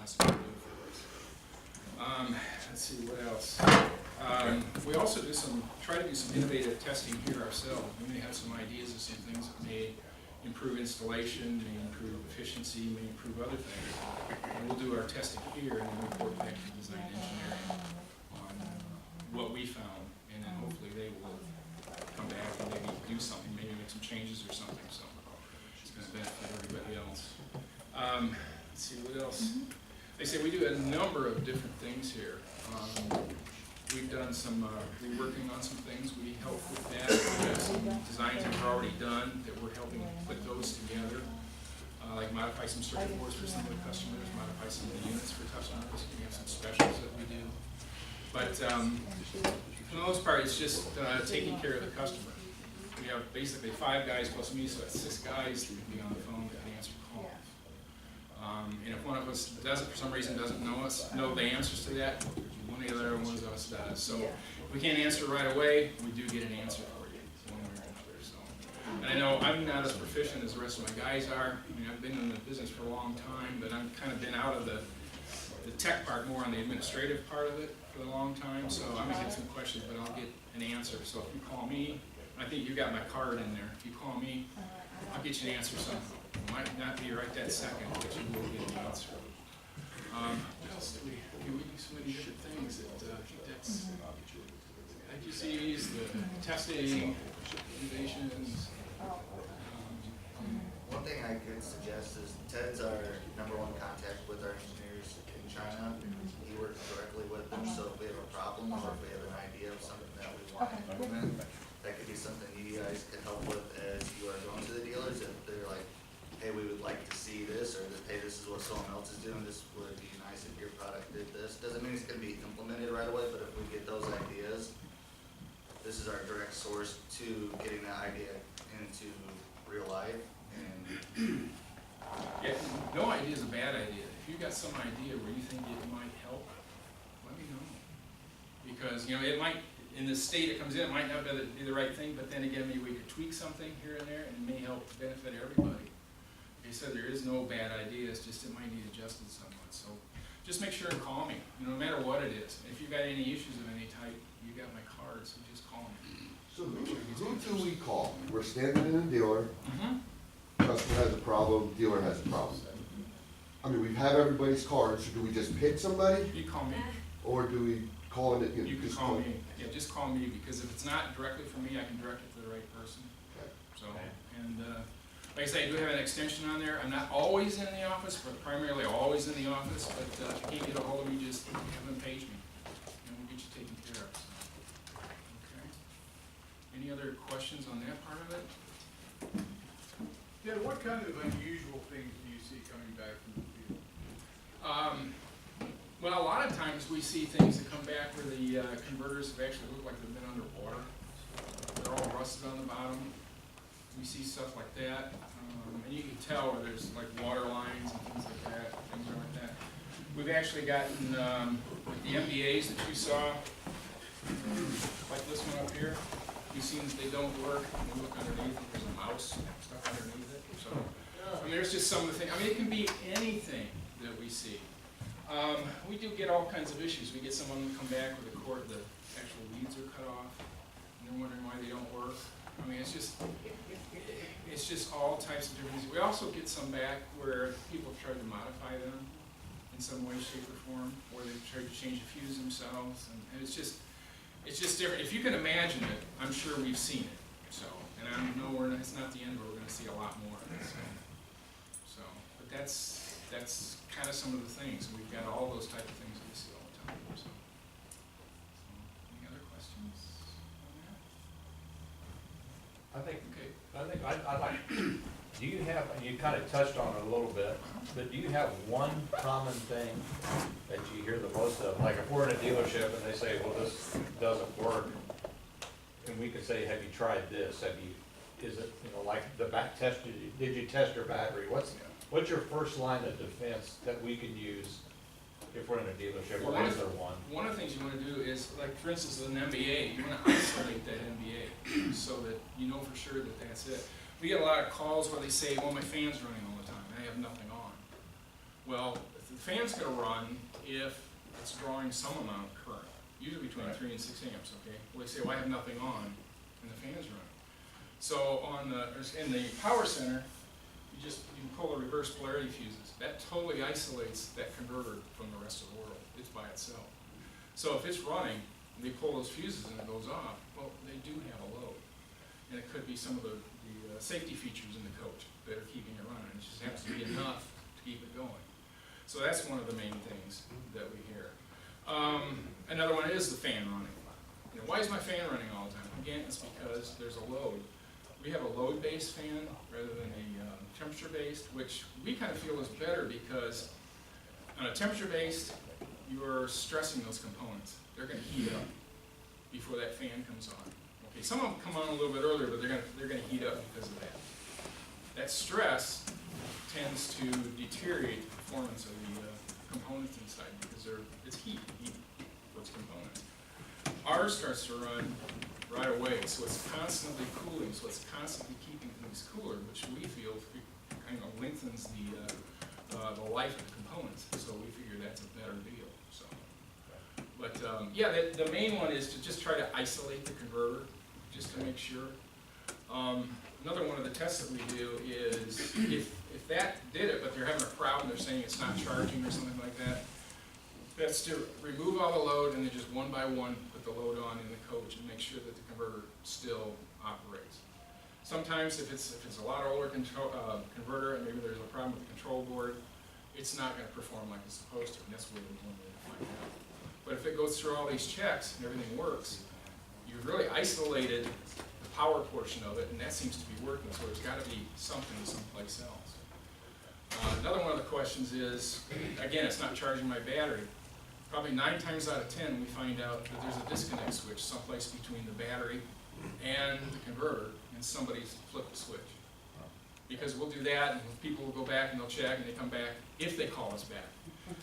possibly do for us. Let's see, what else? We also try to do some innovative testing here ourselves. We may have some ideas of some things that may improve installation, may improve efficiency, may improve other things. And we'll do our testing here and then report back to design engineering on what we found, and then hopefully they will come back and maybe do something, maybe make some changes or something, so it's going to benefit everybody else. Let's see, what else? They say we do a number of different things here. We've done some reworking on some things. We help with that. We have some designs that we're already done that we're helping put those together. Like modify some circuit boards for some of the customers, modify some of the units for customers. We have some specials that we do. But for the most part, it's just taking care of the customer. We have basically 5 guys plus me, so that's 6 guys that can be on the phone that can answer calls. And if one of us doesn't, for some reason, doesn't know the answers to that, one of the other ones of us does. So if we can't answer right away, we do get an answer for you, one way or another. So, and I know I'm not as proficient as the rest of my guys are. I mean, I've been in the business for a long time, but I've kind of been out of the tech part, more on the administrative part of it for a long time. So I may get some questions, but I'll get an answer. So if you call me, I think you got my card in there. If you call me, I'll get you an answer somehow. It might not be right that second, but you will get an answer. What else did we do so many different things that I think that's IQCs, the testing, innovations. One thing I could suggest is Ted's our #1 contact with our engineers in China. He works directly with them, so if we have a problem or if we have an idea of something that we want to implement, that could be something you guys can help with as you are going to the dealers. If they're like, hey, we would like to see this, or hey, this is what someone else is doing, this would be nice if your product did this. Doesn't mean it's going to be implemented right away, but if we get those ideas, this is our direct source to getting that idea into real life. And Yeah, no idea is a bad idea. If you got some idea where you think it might help, let me know. Because, it might, in the state it comes in, it might not be the right thing, but then again, maybe we could tweak something here and there, and it may help benefit everybody. Like I said, there is no bad idea, it's just it might need adjusted somewhat. So just make sure and call me, no matter what it is. If you've got any issues of any type, you got my card, so just call me. So who do we call? We're standing in a dealer, Mm-hmm. customer has a problem, dealer has a problem. I mean, we have everybody's cards, so do we just pick somebody, You call me. or do we call it, You can just call me. Yeah, just call me, because if it's not directly from me, I can direct it to the right person. Okay. So, and like I say, I do have an extension on there. I'm not always in the office, but primarily always in the office. But if you can't get a hold of me, just have them page me, and we'll get you taken care of. So, okay. Any other questions on that part of it? Yeah, what kind of unusual things do you see coming back from the field? Well, a lot of times we see things that come back where the converters have actually looked like they've been underwater. They're all rusted on the bottom. We see stuff like that, and you can tell where there's like water lines and things like that, things like that. We've actually gotten with the MBAs that you saw, like this one up here. We've seen that they don't work. When you look underneath, there's a mouse stuck underneath it. So, I mean, there's just some of the things. I mean, it can be anything that we see. We do get all kinds of issues. We get someone who come back with the actual leads are cut off, and they're wondering why they don't work. I mean, it's just all types of different things. We also get some back where people have tried to modify them in some way, shape, or form, or they've tried to change the fuse themselves, and it's just different. If you can imagine it, I'm sure we've seen it. So, and I know it's not the end, but we're going to see a lot more of it. So, but that's kind of some of the things. We've got all those type of things that we see all the time. So any other questions on that? I think Okay. I'd like, do you have, and you kind of touched on it a little bit, but do you have one common thing that you hear the most of? Like if we're in a dealership and they say, well, this doesn't work, and we can say, have you tried this? Is it, like the back test, did you test your battery? What's your first line of defense that we can use if we're in a dealership, or is there one? One of the things you want to do is, like for instance, with an MBA, you want to isolate that MBA so that you know for sure that that's it. We get a lot of calls where they say, well, my fan's running all the time, I have nothing on. Well, the the fan's gonna run if it's drawing some amount of current, usually between 3 and 6 amps, okay? Well, they say, well, I have nothing on, and the fan's running. So in the power center, you can pull the reverse polarity fuses. That totally isolates that converter from the rest of the world. It's by itself. So if it's running, and they pull those fuses and it goes off, well, they do have a load. And it could be some of the safety features in the coach that are keeping it running. It just happens to be enough to keep it going. So that's one of the main things that we hear. Another one is the fan running. You know, why is my fan running all the time? Again, it's because there's a load. We have a load-based fan rather than a temperature-based, which we kind of feel is better because on a temperature-based, you're stressing those components. They're going to heat up before that fan comes on. Okay, some of them come on a little bit earlier, but they're going to heat up because of that. That stress tends to deteriorate the performance of the components inside because it's heat those components. Ours starts to run right away, so it's constantly cooling, so it's constantly keeping things cooler, which we feel kind of lengthens the life of the components. So we figure that's a better deal. So, but yeah, the main one is to just try to isolate the converter, just to make sure. Another one of the tests that we do is if that did it, but they're having a problem, they're saying it's not charging or something like that, that's to remove all the load and then just one by one put the load on in the coach and make sure that the converter still operates. Sometimes if it's a lot older converter and maybe there's a problem with the control board, it's not going to perform like it's supposed to, and that's where we want to find out. But if it goes through all these checks and everything works, you've really isolated the power portion of it, and that seems to be working, so there's got to be something someplace else. Another one of the questions is, again, it's not charging my battery. Probably 9 times out of 10, we find out that there's a disconnect switch someplace between the battery and the converter, and somebody's flipped the switch. Because we'll do that, and people will go back and they'll check, and they come back, if they call us back.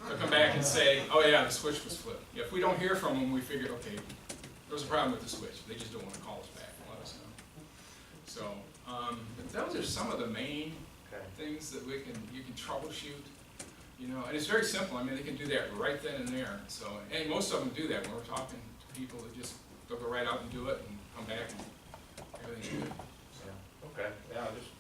They'll come back and say, oh yeah, the switch was flipped. If we don't hear from them, we figure, okay, there was a problem with the switch. They just don't want to call us back and let us know. So, those are some of the main things that you can troubleshoot. You know, and it's very simple. I mean, they can do that right then and there. So, and most of them do that when we're talking to people. They'll go right out and do it and come back and everything's good. Yeah, okay, yeah, just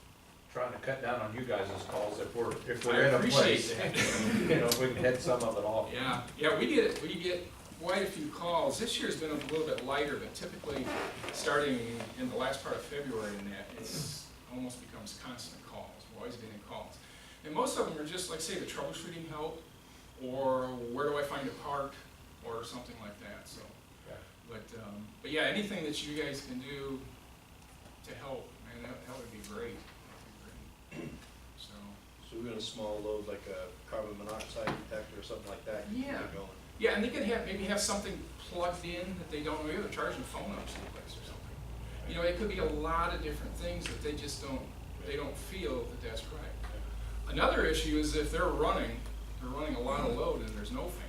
trying to cut down on you guys' calls if we're I in a appreciate place. that. You know, if we can head some of it off. Yeah, we get quite a few calls. This year's been a little bit lighter, but typically starting in the last part of February and that, it's almost becomes constant calls. We're always getting calls. And most of them are just, like say, the troubleshooting help, or where do I find a part, or something like that. So, Yeah. but yeah, anything that you guys can do to help, man, that would be great. So we got a small load like a carbon monoxide detector or something like that. You can Yeah. get going. yeah, and they could maybe have something plugged in that they don't know. Maybe they're charging a phone up someplace or something. You know, it could be a lot of different things that they just don't feel that that's right. Another issue is if they're running a lot of load and there's no fan,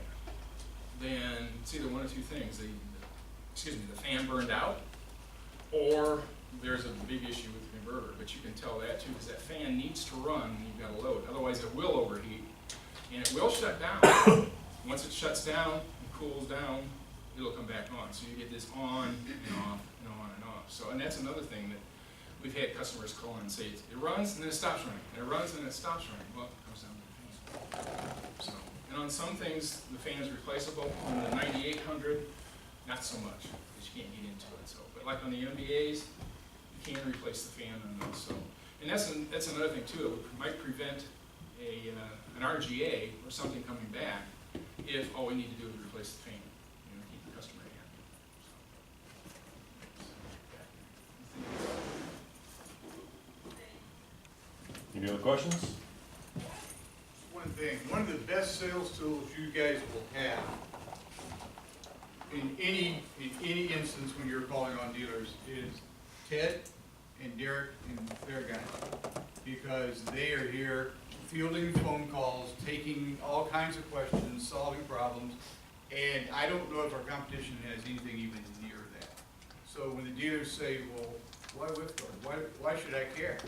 then it's either one of two things. The fan burned out, or there's a big issue with the converter. But you can tell that too, because that fan needs to run when you've got a load. Otherwise it will overheat, and it will shut down. Once it shuts down and cools down, it'll come back on. So you get this on and off and on and off. So, and that's another thing that we've had customers call in and say, it runs and then it stops running, and it runs and then it stops running. Well, it comes down to the fan. So, and on some things, the fan is replaceable. On the 9800, not so much, because you can't get into it. So, but like on the MBAs, you can replace the fan on those. So, and that's another thing too. It might prevent an RGA or something coming back if all we need to do is replace the fan, you know, keep the customer happy. Any other questions? One thing, one of the best sales tools you guys will have in any instance when you're calling on dealers is Ted and Derek and their guys. Because they are here fielding phone calls, taking all kinds of questions, solving problems, and I don't know if our competition has anything even near that. So when the dealers say, well, why Whipcord? Why should I care?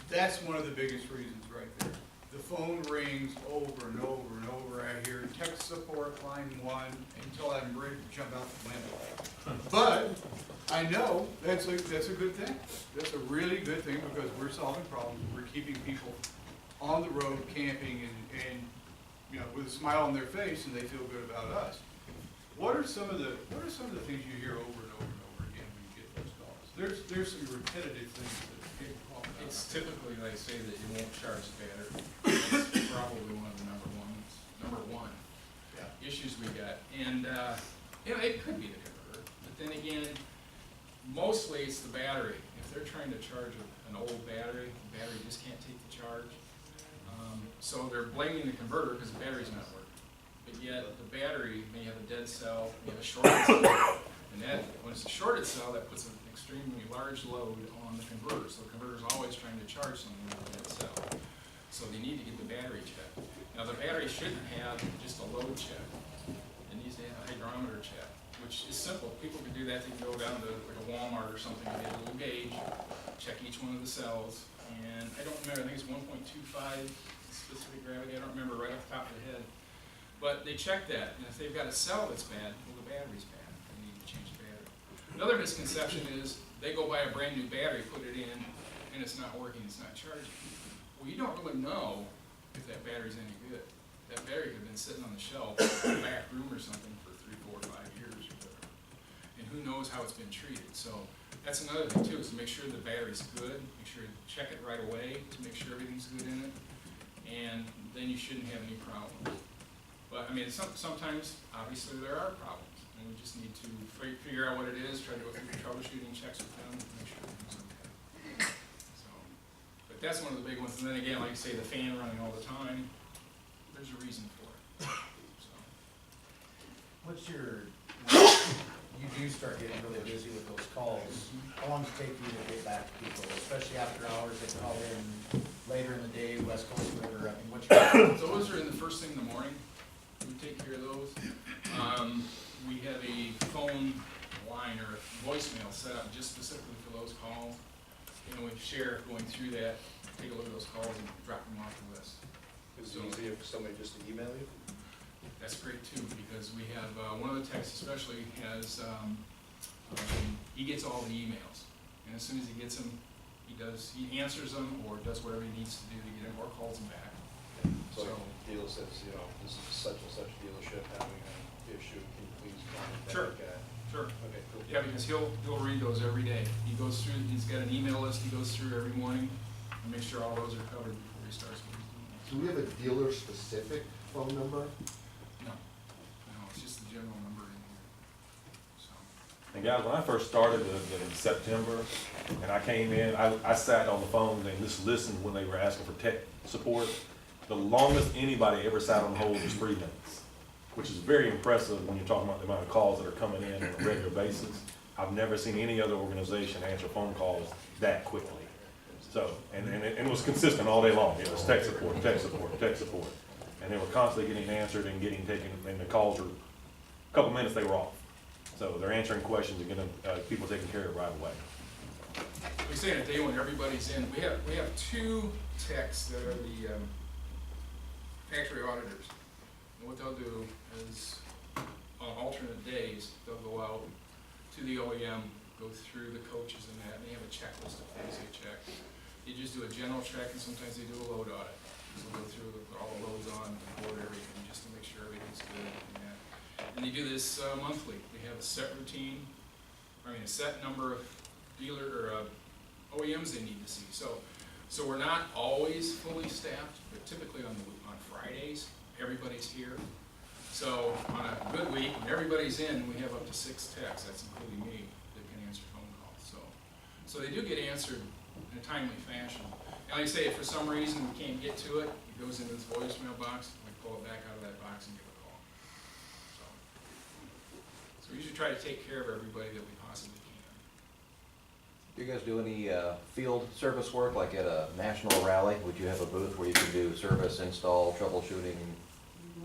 That's one of the biggest reasons right there. the phone rings over and over and over. I hear tech support line 1 until I'm ready to jump out the window. But I know that's a good thing. That's a really good thing because we're solving problems. We're keeping people on the road camping and you know, with a smile on their face, and they feel good about us. What are some of the things you hear over and over and over again when you get those calls? There's some repetitive things that people call about. It's typically, like I say, that you won't charge the battery. It's probably one of the number one issues we got. And, you know, it could be the converter, but then again, mostly it's the battery. If they're trying to charge an old battery, the battery just can't take the charge. So they're blaming the converter because the battery's not working. But yet, the battery may have a dead cell, may have a shorted cell, and that, when it's a shorted cell, that puts an extremely large load on the converter. So the converter's always trying to charge something with a dead cell. So they need to get the battery checked. Now, the battery shouldn't have just a load check. It needs to have a hygrometer check, which is simple. People can do that. They can go down to like a Walmart or something and get a little gauge, check each one of the cells. And I don't remember, I think it's 1.25 specific gravity. I don't remember right off the top of the head. But they check that, and if they've got a cell that's bad, well, the battery's bad. They need to change the battery. Another misconception is they go buy a brand new battery, put it in, and it's not working, it's not charging. Well, you don't really know if that battery's any good. That battery could have been sitting on the shelf in the back room or something for 3, 4, 5 years or whatever. And who knows how it's been treated. So that's another thing too, is to make sure the battery's good, make sure to check it right away to make sure everything's good in it. And then you shouldn't have any problems. But I mean, sometimes, obviously, there are problems, and we just need to figure out what it is, try to go through the troubleshooting checks with them, and make sure everything's okay. So, but that's one of the big ones. And then again, like you say, the fan running all the time, there's a reason for it. So. What's your, you do start getting really busy with those calls, how long does it take you to get back to people, especially after hours, they call in later in the day, West Coast, whatever, I mean, what's your? Those are in the first thing in the morning. We take care of those. We have a phone line or a voicemail set up just specifically for those calls. And we share going through that, take a look at those calls and drop them off the list. Is it easier for somebody just to email you? That's great too, because we have, one of the techs especially has, he gets all the emails. And as soon as he gets them, he answers them or does whatever he needs to do to get them or calls them back. So if the dealer says, you know, this is such and such dealership having an issue, can you please contact Sure. that guy? Sure. Okay, cool. Yeah, because he'll read those every day. He goes through, he's got an email list he goes through every morning and make sure all those are covered before he starts what he's doing. Do we have a dealer-specific phone number? No, it's just the general number in here, so. And guys, when I first started in September, and I came in, I sat on the phone and just listened when they were asking for tech support. The longest anybody ever sat on hold was 3 minutes, which is very impressive when you're talking about the amount of calls that are coming in on a regular basis. I've never seen any other organization answer phone calls that quickly. So, and it was consistent all day long. It was tech support, tech support, tech support. And they were constantly getting answered and getting taken, and the calls were, a couple minutes they were off. So they're answering questions and getting people taken care of right away. We say in a day when everybody's in, we have 2 techs that are the factory auditors. And what they'll do is, on alternate days, they'll go out to the OEM, go through the coaches and that, and they have a checklist of things they check. They just do a general check, and sometimes they do a load audit. So they'll go through, put all the loads on, board everything, just to make sure everything's good and that. And they do this monthly. They have a set routine, a set number of dealer or OEMs they need to see. So we're not always fully staffed, but typically on Fridays, everybody's here. So on a good week, when everybody's in, we have up to 6 techs, that's including me, that can answer phone calls. So they do get answered in a timely fashion. And like I say, if for some reason we can't get to it, it goes into this voicemail box, we pull it back out of that box and give a call. So we usually try to take care of everybody that we possibly can. Do you guys do any field service work, like at a national rally? Would you have a booth where you can do service, install, troubleshooting?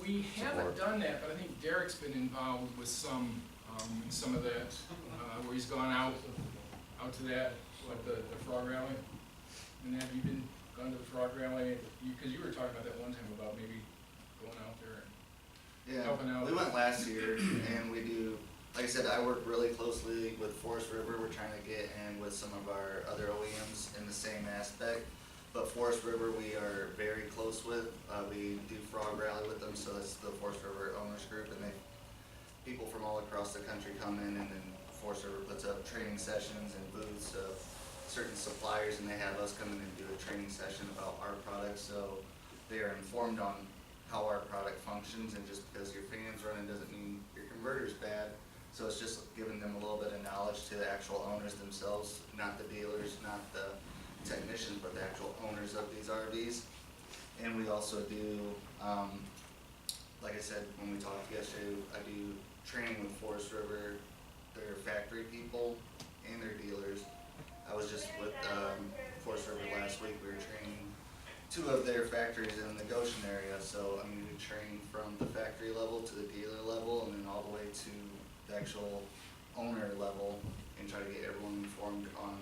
We haven't done that, but I think Derek's been involved with some of that, where he's gone out to that, the frog rally. And have you been gone to the frog rally? Because you were talking about that one time about maybe going out there and helping out. We went last year, and we do, like I said, I work really closely with Forest River. We're trying to get in with some of our other OEMs in the same aspect. But Forest River, we are very close with. We do frog rally with them, so that's the Forest River Owners Group, and people from all across the country come in, and then Forest River puts up training sessions and booths of certain suppliers, and they have us come in and do a training session about our products, so they are informed on how our product functions, and just because your fan's running doesn't mean your converter's bad. So it's just giving them a little bit of knowledge to the actual owners themselves, not the dealers, not the technicians, but the actual owners of these RVs. And we also do, like I said, when we talked yesterday, I do training with Forest River, their factory people, and their dealers. I was just with Forest River last week. We were training 2 of their factories in the Goshen area. So I mean, we train from the factory level to the dealer level, and then all the way to the actual owner level, and try to get everyone informed on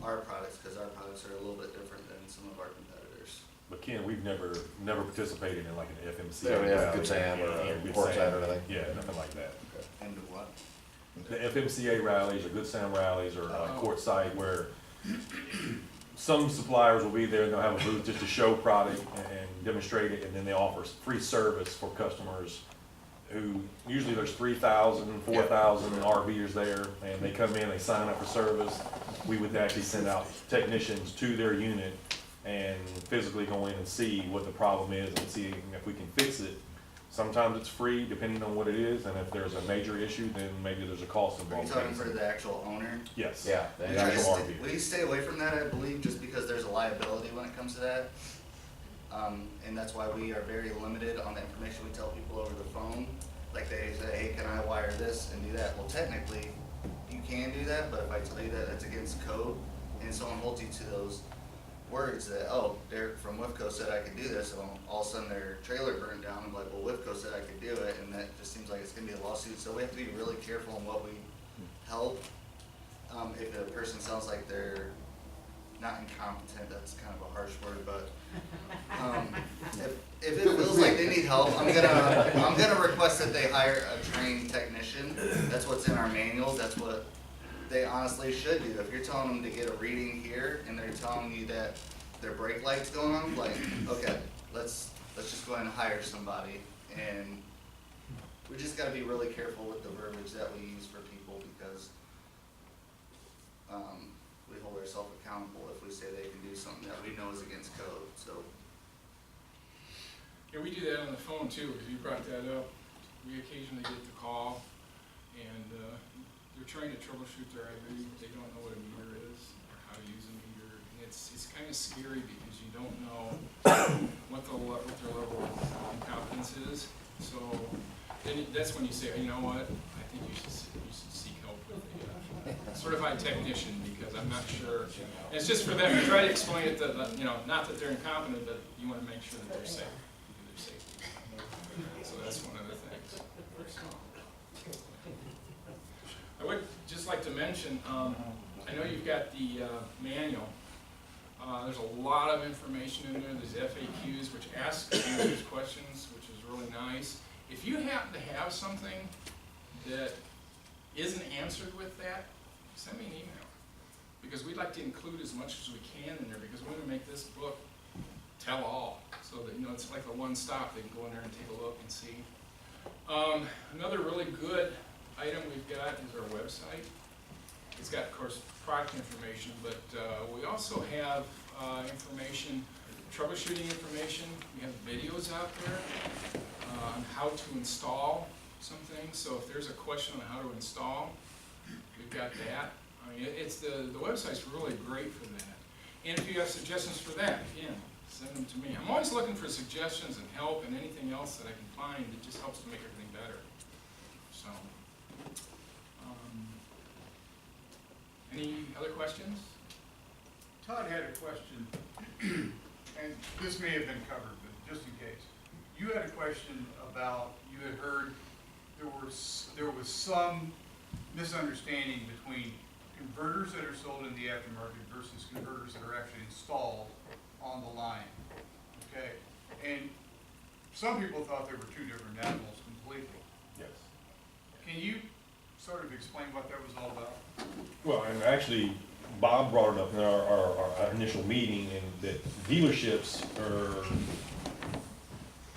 our products, because our products are a little bit different than some of our competitors. But Ken, we've never participated in like an FMC. Yeah, Good Sam or Good Port Sam. Sam or anything? Yeah, nothing like that. And what? The FMCA rallies or Good Sam rallies or courtside where some suppliers will be there and they'll have a booth just to show product and demonstrate it, and then they offer free service for customers who, usually there's 3,000, 4,000 RVers there, and they come in, they sign up for service. We would actually send out technicians to their unit and physically go in and see what the problem is and see if we can fix it. Sometimes it's free, depending on what it is, and if there's a major issue, then maybe there's a cost Are you involved. talking for the actual owner? Yes. Yeah, The they- actual RV. We stay away from that, I believe, just because there's a liability when it comes to that. And that's why we are very limited on the information we tell people over the phone. Like they say, hey, can I wire this and do that? Well, technically, you can do that, but if I tell you that that's against code, and someone holds you to those words that, oh, Derek from WIFCO said I could do this, and all of a sudden their trailer burned down, I'm like, well, WIFCO said I could do it, and that just seems like it's gonna be a lawsuit, so we have to be really careful in what we help. If a person sounds like they're not incompetent, that's kind of a harsh word, but, if it feels like they need help, I'm gonna request that they hire a trained technician. That's what's in our manual, that's what they honestly should do. If you're telling them to get a reading here and they're telling you that their brake light's going on, like, okay, let's just go ahead and hire somebody. And we just gotta be really careful with the verbiage that we use for people, because we hold ourselves accountable if we say they can do something that we know is against code, so. Yeah, we do that on the phone too, because you brought that up. We occasionally get the call, and they're trying to troubleshoot their RV, but they don't know what a meter is, or how to use a meter. And it's kind of scary because you don't know what their level of incompetence is. So then that's when you say, you know what, I think you should seek help with a certified technician, because I'm not sure. And it's just for them to try to explain it that, not that they're incompetent, but you want to make sure that they're safe. So that's one of the things. I would just like to mention, I know you've got the manual. There's a lot of information in there. There's FAQs, which ask answers questions, which is really nice. If you happen to have something that isn't answered with that, send me an email. Because we'd like to include as much as we can in there, because we want to make this book tell all. So that, it's like a one-stop. They can go in there and take a look and see. Another really good item we've got is our website. It's got, of course, product information, but we also have information, troubleshooting information. We have videos out there on how to install some things. So if there's a question on how to install, we've got that. I mean, the website's really great for that. And if you have suggestions for that, again, send them to me. I'm always looking for suggestions and help and anything else that I can find that just helps to make everything better. So, any other questions? Todd had a question, and this may have been covered, but just in case. You had a question about, you had heard there was some misunderstanding between converters that are sold in the aftermarket versus converters that are actually installed on the line, okay? And some people thought they were two different animals completely. Yes. Can you sort of explain what that was all about? Well, and actually, Bob brought it up in our initial meeting, and that dealerships are,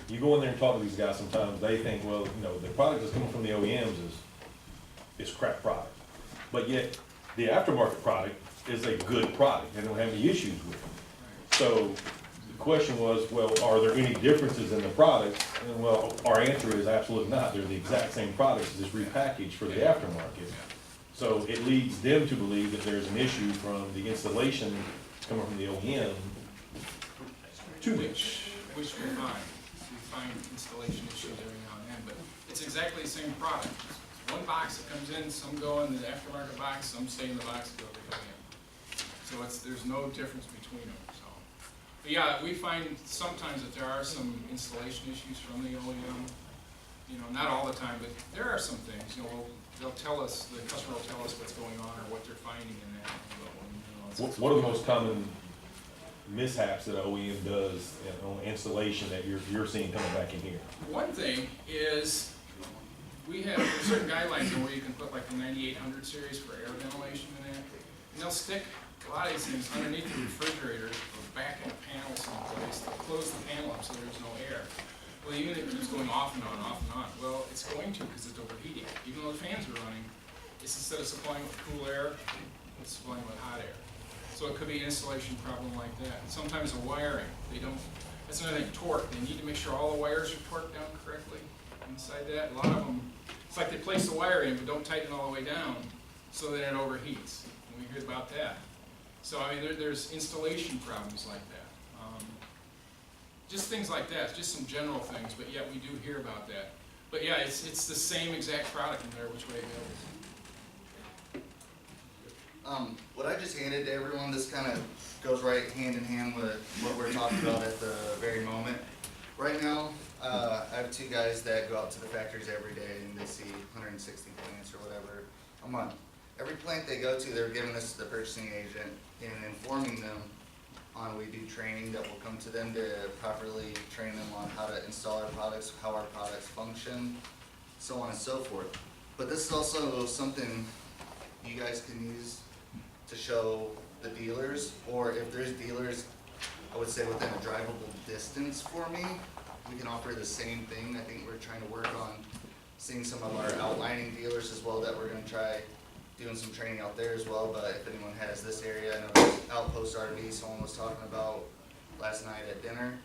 you go in there and talk to these guys, sometimes they think, well, you know, the product that's coming from the OEMs is crap product. But yet, the aftermarket product is a good product, they don't have any issues with it. So, the question was, well, are there any differences in the products? And well, our answer is absolutely not, they're the exact same products, just repackaged for the aftermarket. So it leads them to believe that there's an issue from the installation coming from the OEM to which. Which we find installation issues every now and then, but it's exactly the same product. It's one box that comes in, some go in the aftermarket box, some stay in the box that go to the OEM. So there's no difference between them, so. But yeah, we find sometimes that there are some installation issues from the OEM. You know, not all the time, but there are some things, you know, they'll tell us, the customer will tell us what's going on or what they're finding in that. You know, it's- What are the most common mishaps that an OEM does on installation that you're seeing coming back in here? One thing is, we have certain guidelines on where you can put like the 9800 series for air ventilation in there. And they'll stick a lot of these things underneath the refrigerator or back in the panel someplace. They'll close the panel up so there's no air. Well, the unit keeps going off and on, off and on. Well, it's going to because it's overheating. Even though the fans are running, it's instead of supplying with cool air, it's supplying with hot air. So it could be an installation problem like that. And sometimes the wiring, they don't, that's another thing, torque. They need to make sure all the wires are torqued down correctly inside that. A lot of them, it's like they place the wire in but don't tighten it all the way down so that it overheats. And we hear about that. So I mean, there's installation problems like that. Just things like that, just some general things, but yet we do hear about that. But yeah, it's the same exact product no matter which way it goes. What I just handed to everyone, this kind of goes right hand in hand with what we're talking about at the very moment. Right now, I have two guys that go out to the factories every day and they see 160 plants or whatever a month. Every plant they go to, they're giving us the purchasing agent and informing them on, we do training that will come to them to properly train them on how to install our products, how our products function, so on and so forth. But this is also something you guys can use to show the dealers, or if there's dealers, I would say within a drivable distance for me, we can offer the same thing. I think we're trying to work on seeing some of our outlining dealers as well, that we're gonna try doing some training out there as well. But if anyone has this area, I know there's Outpost RV, someone was talking about last night at dinner.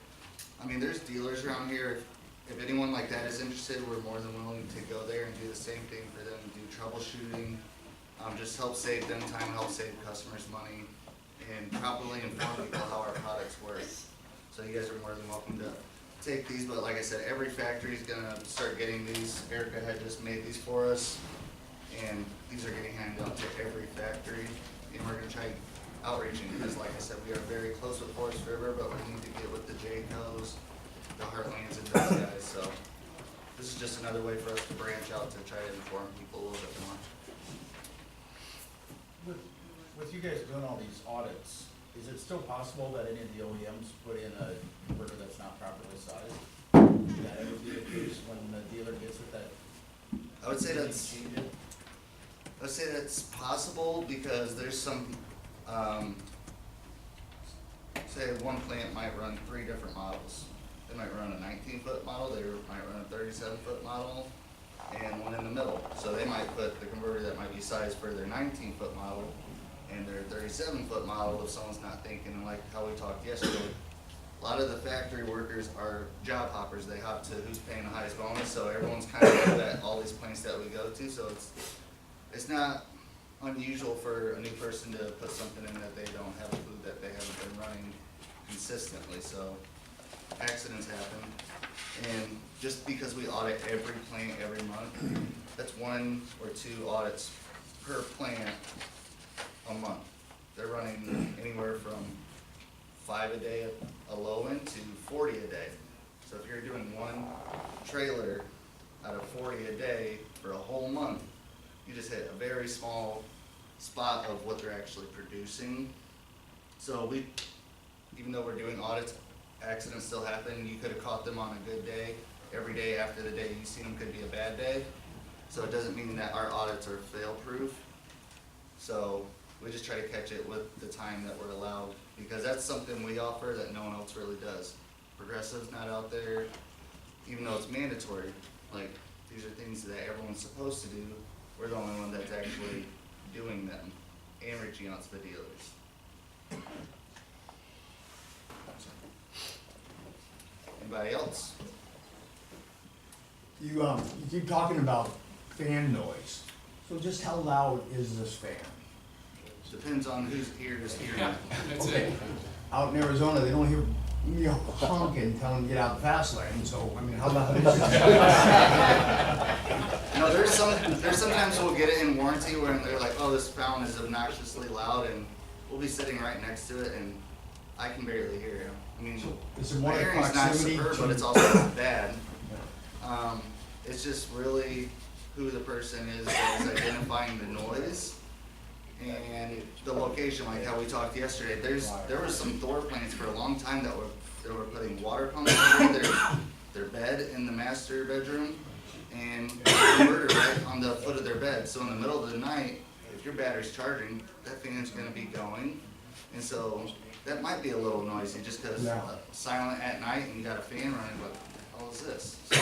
I mean, there's dealers around here. If anyone like that is interested, we're more than willing to go there and do the same thing for them, do troubleshooting, just help save them time, help save customers money, and properly inform people how our products work. So you guys are more than welcome to take these, but like I said, every factory is gonna start getting these. Erica had just made these for us, and these are getting handed out to every factory, and we're gonna try outreaching, because like I said, we are very close with Forest River, but we need to get with the Jaycos, the Heartlands, and those guys, so this is just another way for us to branch out to try to inform people a little bit more. With you guys doing all these audits, is it still possible that any of the OEMs put in a inverter that's not properly sized? Would that ever be the case when the dealer gets it that? I would say they that's, change it? I'd say that's possible, because there's some, say one plant might run 3 different models. They might run a 19-foot model, they might run a 37-foot model, and one in the middle. So they might put the converter that might be sized for their 19-foot model and their 37-foot model if someone's not thinking. And like how we talked yesterday, a lot of the factory workers are job hoppers. They hop to who's paying the highest bonus, so everyone's kind of at all these plants that we go to. So it's not unusual for a new person to put something in that they don't have a clue that they haven't been running consistently. So accidents happen, and just because we audit every plant every month, that's 1 or 2 audits per plant a month. They're running anywhere from 5 a day at a low end to 40 a day. So if you're doing 1 trailer out of 40 a day for a whole month, you just hit a very small spot of what they're actually producing. So even though we're doing audits, accidents still happen. You could have caught them on a good day. Every day after the day you see them could be a bad day. So it doesn't mean that our audits are fail-proof. So we just try to catch it with the time that we're allowed, because that's something we offer that no one else really does. Progressive's not out there, even though it's mandatory. Like, these are things that everyone's supposed to do. We're the only one that's actually doing them and reaching out to the dealers. Anybody else? You keep talking about fan noise. So just how loud is this fan? Depends on whose ear is hearing Yeah, it. that's Okay. it. Out in Arizona, they don't hear you honking, telling them to get out the fast lane, so, I mean, how loud is it? No, there's sometimes we'll get it in warranty where they're like, oh, this fountain is obnoxiously loud, and we'll be sitting right next to it, and I can barely hear it. I mean, Is it my more in hearing's not proximity superb, to? but it's also not bad. It's just really who the person is that is identifying the noise and the location, like how we talked yesterday. There was some Thor plants for a long time that were putting water pumps under their bed in the master bedroom and a converter right on the foot of their bed. So in the middle of the night, if your battery's charging, that fan's gonna be going. And so that might be a little noisy just because Yeah. silent at night and you got a fan running, what the hell is this? So,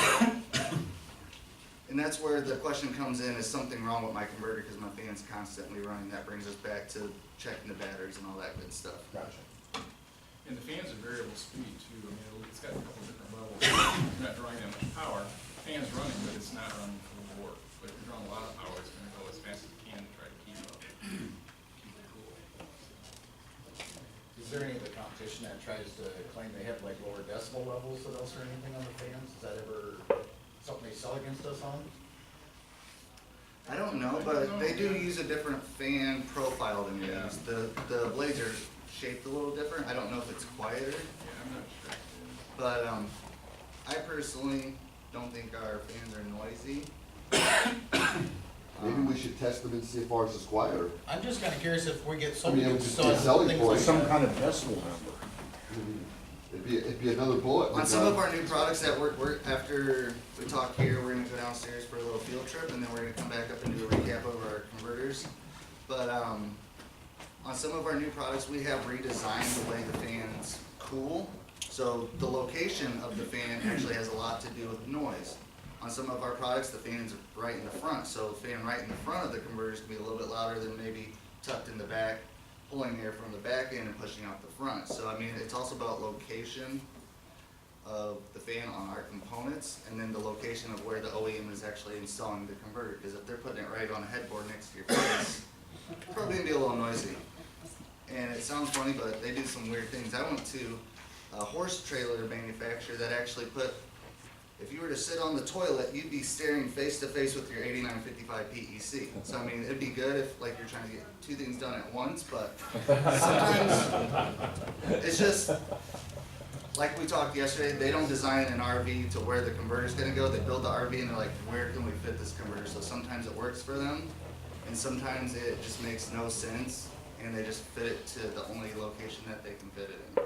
and that's where the question comes in, is something wrong with my converter because my fan's constantly running? That brings us back to checking the batteries and all that good stuff. Gotcha. And the fan's a variable speed too. I mean, it's got a couple different levels. You're not drawing that much power. Fan's running, but it's not running full bore. But if you're drawing a lot of power, it's gonna go as fast as it can to try to keep up, keep it cool. Is there any of the competition that tries to claim they have like lower decibel levels with us or anything on the fans? Is that ever something they sell against us on? I don't know, but they do use a different fan profile than we use. The blades are shaped a little different. I don't know if it's quieter, Yeah, I'm not sure. but I personally don't think our fans are noisy. Maybe we should test them and see if ours is quieter. I'm just kinda curious if we get I so mean, many it would just be a selling things point. like Some that. kind of decibel number. It'd be another bullet. On some of our new products that we're after we talk here, we're gonna go downstairs for a little field trip, and then we're gonna come back up and do a recap of our converters. But on some of our new products, we have redesigned the way the fans cool. So the location of the fan actually has a lot to do with noise. On some of our products, the fan's right in the front, so the fan right in the front of the converters can be a little bit louder than maybe tucked in the back, pulling air from the back end and pushing out the front. So I mean, it's also about location of the fan on our components, and then the location of where the OEM is actually installing the converter. Because if they're putting it right on a headboard next to your face, it's probably gonna be a little noisy. And it sounds funny, but they do some weird things. I went to a horse trailer manufacturer that actually put, if you were to sit on the toilet, you'd be staring face to face with your 8955 PEC. So I mean, it'd be good if like you're trying to get two things done at once, but sometimes it's just, like we talked yesterday, they don't design an RV to where the converter's gonna go. They build the RV and they're like, where can we fit this converter? So sometimes it works for them, and sometimes it just makes no sense, and they just fit it to the only location that they can fit it in.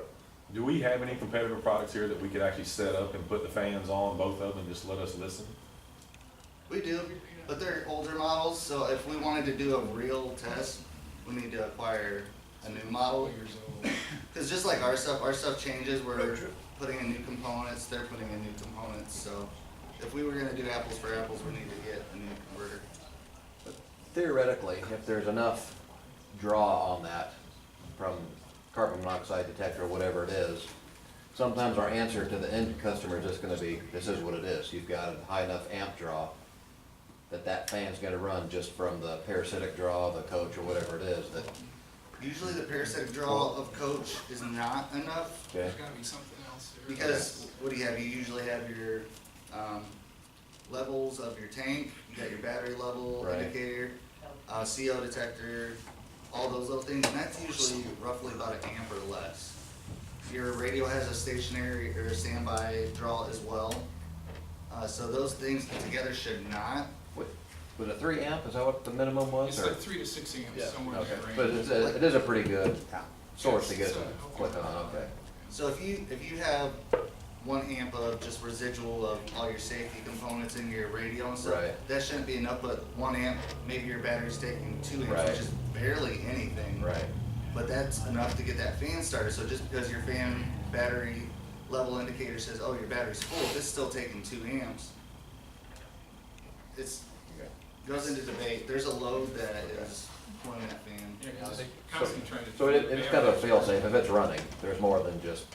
Do we have any competitor products here that we could actually set up and put the fans on, both of them, and just let us listen? We do, but they're older models, so if we wanted to do a real test, we need to acquire a new model. Because just like our stuff changes, we're putting in new components, they're putting in new components, so if we were gonna do apples for apples, we need to get a new converter. Theoretically, if there's enough draw on that from carbon monoxide detector or whatever it is, sometimes our answer to the end customer is just gonna be, this is what it is. You've got a high enough amp draw that fan's gonna run just from the parasitic draw, the coach, or whatever it is that, Usually the parasitic draw of coach is not enough, okay? There's gotta be something else there. because what do you have? You usually have your levels of your tank, you got your battery level Right. indicator, CO detector, all those little things, and that's usually roughly about an amp or less. Your radio has a stationary or a standby draw as well, so those things together should not. Was it 3 amp? Is that what the minimum was? It's or- like 3 to 6 amps, Yeah. somewhere in Okay, that range. but it is a pretty good. So source to get it to click on, okay. So if you have 1 amp of just residual of all your safety components in your radio and stuff, Right. that shouldn't be enough, but 1 amp, maybe your battery's taking 2 amps, Right. which is barely anything. Right. But that's enough to get that fan started, so just because your fan battery level indicator says, oh, your battery's full, it's still taking 2 amps. It's, goes into debate, there's a load that is pulling that fan. Yeah, 'cause it's constantly trying to. So it's kind of a fail safe, if it's running, there's more than just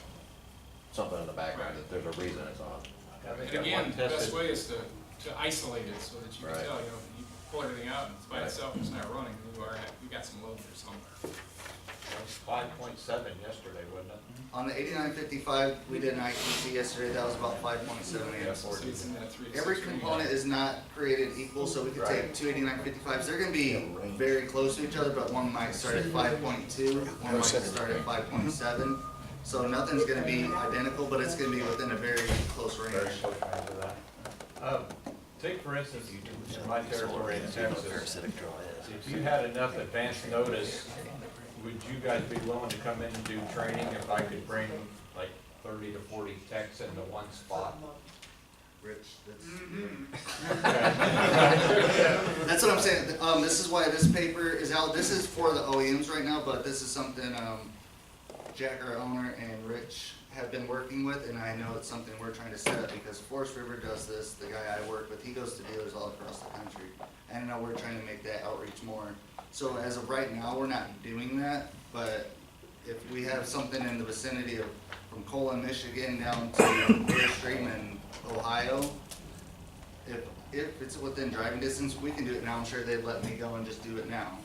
something in the background, that there's a reason it's on. And again, the best way is to isolate it so that you can Right. tell, you pull everything out and it's by Right. itself, it's not running, you got some load there somewhere. It was 5.7 yesterday, wasn't it? On the 8955, we did an ITC yesterday, that was about 5.7 amps. So it's in that 3 to 6 Every range. component is not created equal, so we could take 2 8955s, they're gonna be very close to each other, but one might start at 5.2, one might start at 5.7. So nothing's gonna be identical, but it's gonna be within a very close Very range. close range of that. Take for instance, in my territory in Texas, if you had enough advance notice, would you guys be willing to come in and do training if I could bring like 30 to 40 techs into one spot? Rich, that's what I'm saying, this is why this paper is out, this is for the OEMs right now, but this is something, Jack, our owner, and Rich have been working with, and I know it's something we're trying to set up, because Forest River does this, the guy I work with, he goes to dealers all across the country. And I know we're trying to make that outreach more. So as of right now, we're not doing that, but if we have something in the vicinity of, from Colon, Michigan, down to Airstream in Ohio, if it's within driving distance, we can do it now, I'm sure they'd let me go and just do it now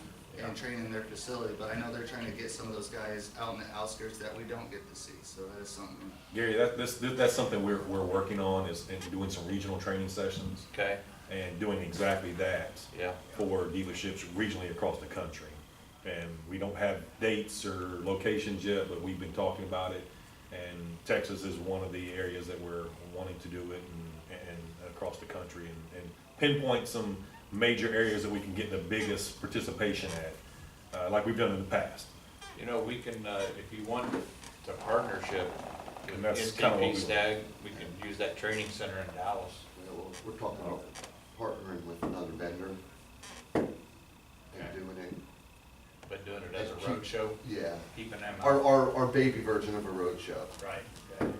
and train in their facility, but I know they're trying to get some of those guys out in the outskirts that we don't get to see, so that is something. Gary, that's something we're working on, is doing some regional training sessions Okay. and doing exactly that Yeah. for dealerships regionally across the country. And we don't have dates or locations yet, but we've been talking about it. And Texas is one of the areas that we're wanting to do it, and across the country, and pinpoint some major areas that we can get the biggest participation at, like we've done in the past. You know, we can, if you want to partnership with And that's kinda what NTP we- Stag, we can use that training center in Dallas. We're talking about partnering with another vendor and doing it. Been doing it as a road show, Yeah, keeping them our, out. our baby version of a road show. Right. Okay.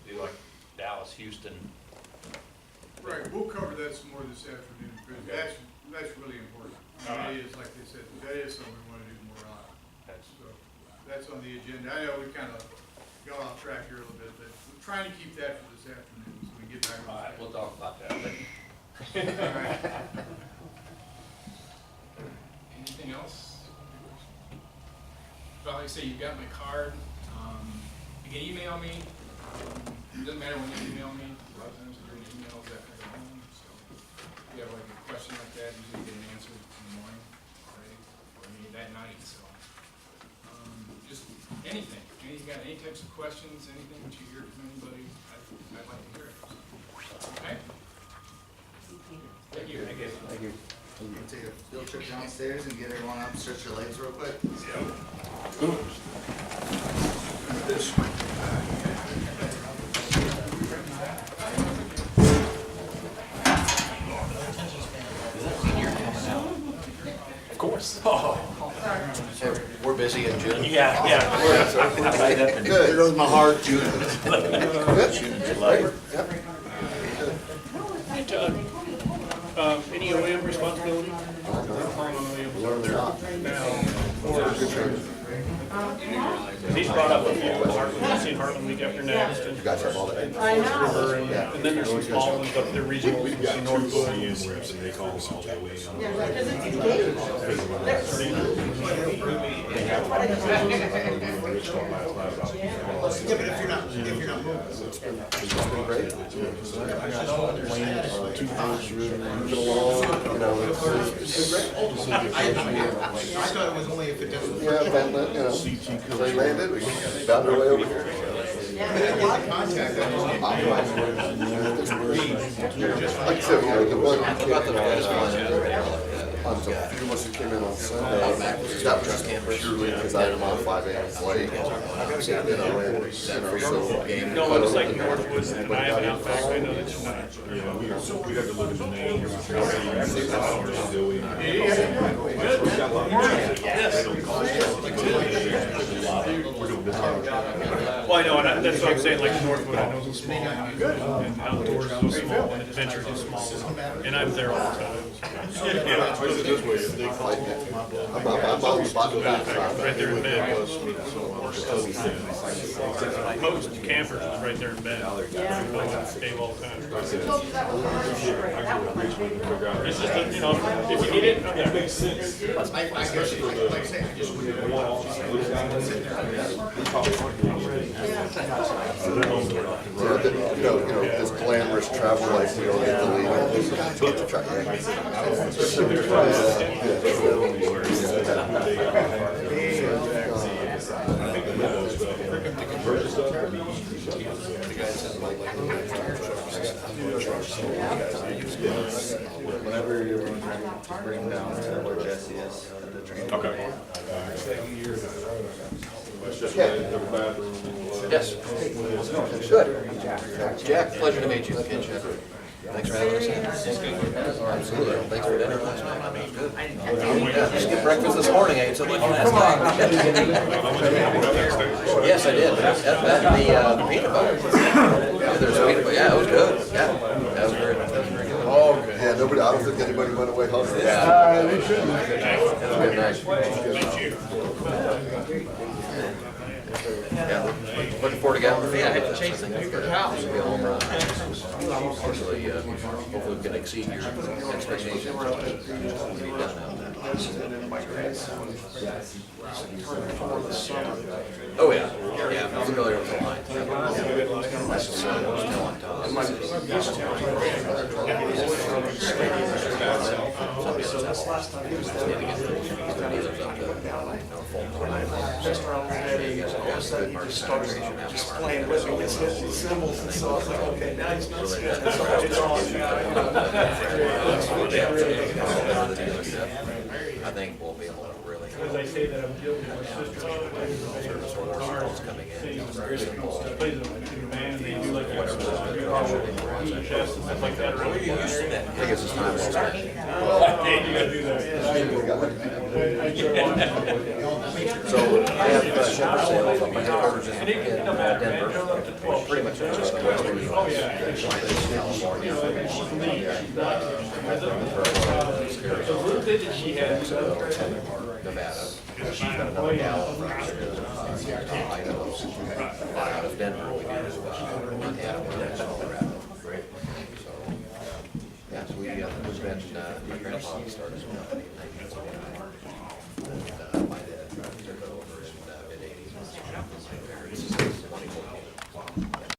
Do like Dallas, Houston. Right, we'll cover that some more this afternoon, because that's really important. That is, like they said, that is something we wanna do more on. That's So, that's on the agenda. I know we kinda got off track here a little bit, but we're trying to keep that for this afternoon, so we get back on. all right. We'll talk about that later. Anything else? Well, like I say, you've got my card, you can email me, it doesn't matter when you email me, a lot of times I'm doing emails after I go home, so if you have like a question like that, usually get an answer in the morning, right, or maybe that night, so. Just anything, you got any types of questions, anything that you hear from anybody, I'd like to hear it. Okay? Thank you. I guess. Thank you. We'll take a field trip downstairs and get everyone up, stretch your legs real quick. Of course. We're busy in June. Yeah, yeah. Good. There goes my heart, June. Hey, Doug, any OEM responsibility? He's brought up a few, Heartland, seen Heartland week after next, and You guys have all that. River, and then there's some small ones, but they're regional, we see Northwood. And they call us all the way. I thought it was only if it doesn't. Yeah, but, they landed, we found our way over here. Like I said, the one. How about the guys flying in? On the few of us who came in on Sunday, that was just purely because I am on 5 a.m. late. You know, and, so. No, it looks like Northwood and I have an Outback, I know that you're not. Yeah, we have to look at the name. Well, I know, and that's what I'm saying, like Northwood, I know is small, and Outdoors is so small, and Adventures is small, and I'm there all the time. I'm on the spot. Right there in bed. Most campers is right there in bed. Stay all the time. It's just, that, you know, if you need it, I'm there. It makes sense. Especially for the one office. You know, this glamorous travel life we don't get to lead. Whenever you're ready to bring down where Jesse is at the train. Okay. That's just the bathroom. Yes. Good. Jack, pleasure to meet you. Ken Shepherd. Thanks for having us in. Absolutely. Thanks for dinner last night. I mean, good. Yeah, just get breakfast this morning. I ate so much last night. Yes, I did. The peanut butter. Yeah, there's peanut butter. Yeah, it was good. Yeah, that was very good. Oh, yeah, nobody, I don't think anybody went away hungry. Yeah. They shouldn't. Good night. Yeah, looking forward to getting the field. I had to chase the house. Be a home run. Hopefully, hopefully we can exceed your expectations. We'll be done out there. Oh, yeah. Yeah, I'm familiar with the line. Still on top. Just playing with me, it's hitting symbols and so I was like, okay, now he's not scared. It's on. I think we'll be able to really. As I say that, I'm dealing with my sister. Service orders coming in. Plays in the band, they do like chest and stuff like that. I think it's just time well spent. Hey, you gotta do that. So I have Shepherd sales on my headquarters in Denver. Pretty much just the western US. California. The little bit that she had. Nevada. She's got another gal from Idaho. Out of Denver we do as well. Montana, Colorado. Great. So, yeah, so we've been, my grandpa started in 1979.